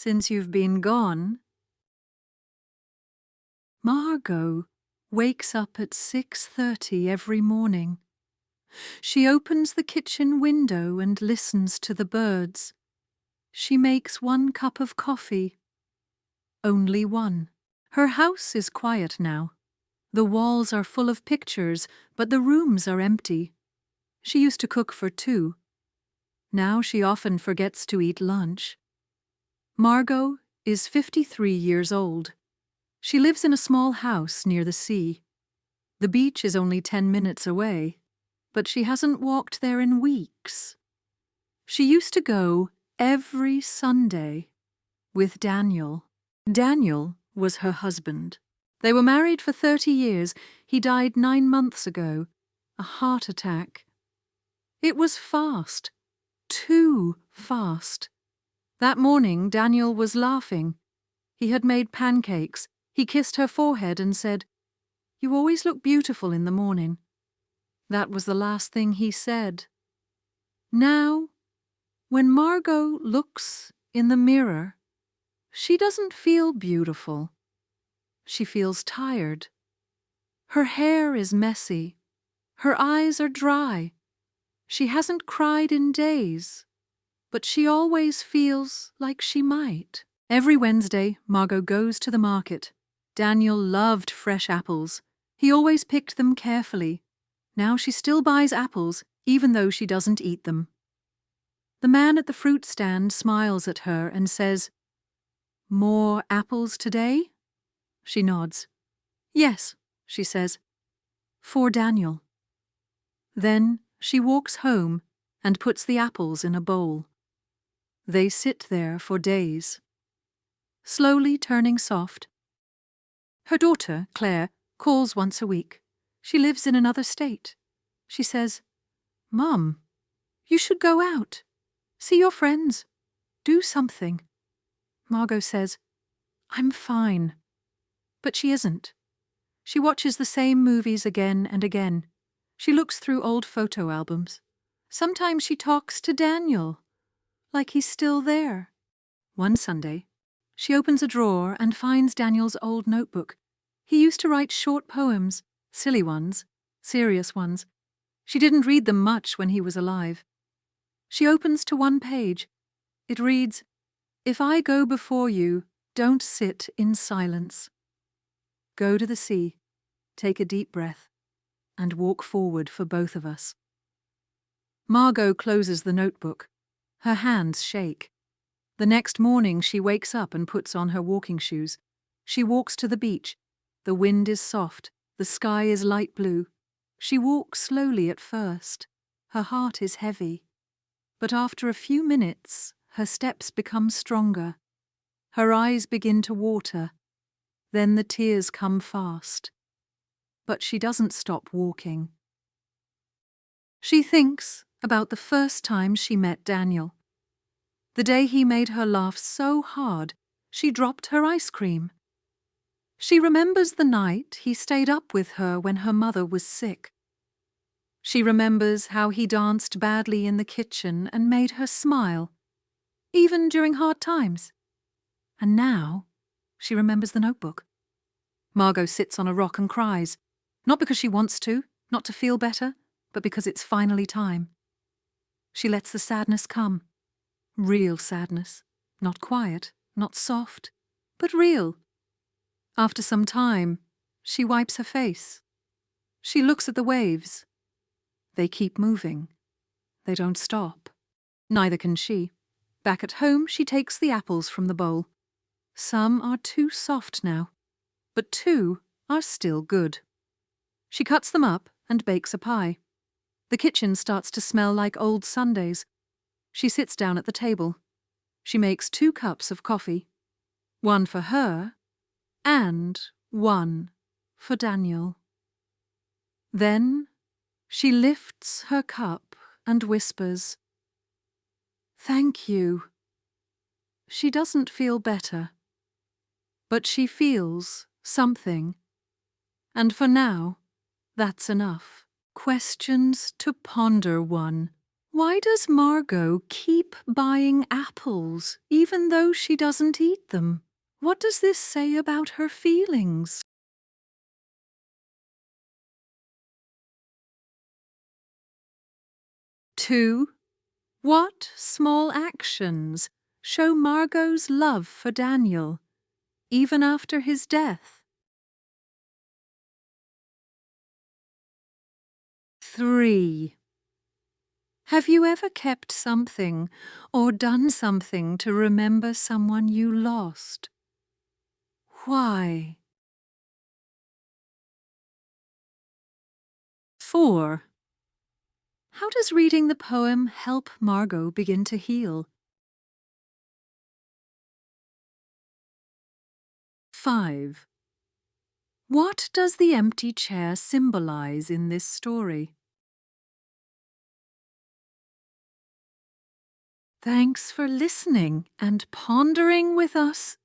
since you've been gone. Margot wakes up at 6:30 every morning. She opens the kitchen window and listens to the birds. She makes 1 cup of coffee. Only 1. Her house is quiet now. The walls are full of pictures, but the rooms are empty. She used to cook for 2. Now she often forgets to eat lunch. Margot is 53 years old. She lives in a small house near the sea. The beach is only 10 minutes away, but she hasn't walked there in weeks. She used to go every Sunday with Daniel. Daniel was her husband. They were married for 30 years. He died 9 months ago. A heart attack. It was fast. Too fast. That morning, Daniel was laughing. He had made pancakes. He kissed her forehead and said, "You always look beautiful in the morning." That was the last thing he said. Now, when Margot looks in the mirror, she doesn't feel beautiful. She feels tired. Her hair is messy. Her eyes are dry. She hasn't cried in days, but she always feels like she might. Every Wednesday, Margot goes to the market. Daniel loved fresh apples. He always picked them carefully. Now she still buys apples, even though she doesn't eat them. The man at the fruit stand smiles at her and says, "More apples today?" She nods. "Yes," she says, "for Daniel." Then she walks home and puts the apples in a bowl. They sit there for days, slowly turning soft. Her daughter, Claire, calls once a week. She lives in another state. She says, "Mom, you should go out. See your friends. Do something." Margot says, "I'm fine." But she isn't. She watches the same movies again and again. She looks through old photo albums. Sometimes she talks to Daniel, like he's still there. One Sunday, she opens a drawer and finds Daniel's old notebook. He used to write short poems, silly ones, serious ones. She didn't read them much when he was alive. She opens to one page. It reads, "If I go before you, don't sit in silence. Go to the sea, take a deep breath, and walk forward for both of us." Margot closes the notebook. Her hands shake. The next morning she wakes up and puts on her walking shoes. She walks to the beach. The wind is soft. The sky is light blue. She walks slowly at first. Her heart is heavy. But after a few minutes, her steps become stronger. Her eyes begin to water. Then the tears come fast. But she doesn't stop walking. She thinks about the first time she met Daniel. The day he made her laugh so hard, she dropped her ice cream. She remembers the night he stayed up with her when her mother was sick. She remembers how he danced badly in the kitchen and made her smile, even during hard times. And now she remembers the notebook. Margot sits on a rock and cries, not because she wants to, not to feel better, but because it's finally time. She lets the sadness come. Real sadness. Not quiet, not soft, but real. After some time, she wipes her face. She looks at the waves. They keep moving. They don't stop. Neither can she. Back at home, she takes the apples from the bowl. Some are too soft now, but 2 are still good. She cuts them up and bakes a pie. The kitchen starts to smell like old Sundays. She sits down at the table. She makes 2 cups of coffee. 1 for her and 1 for Daniel. Then she lifts her cup and whispers, "Thank you." She doesn't feel better, but she feels something. And for now, that's enough. Questions to ponder 1. Why does Margot keep buying apples even though she doesn't eat them? What does this say about her feelings? 2. What small actions show Margot's love for Daniel, even after his death? 3. Have you ever kept something or done something to remember someone you lost? Why? 4. How does reading the poem help Margot begin to heal? 5. What does the empty chair symbolize in this story? Thanks for listening and pondering with us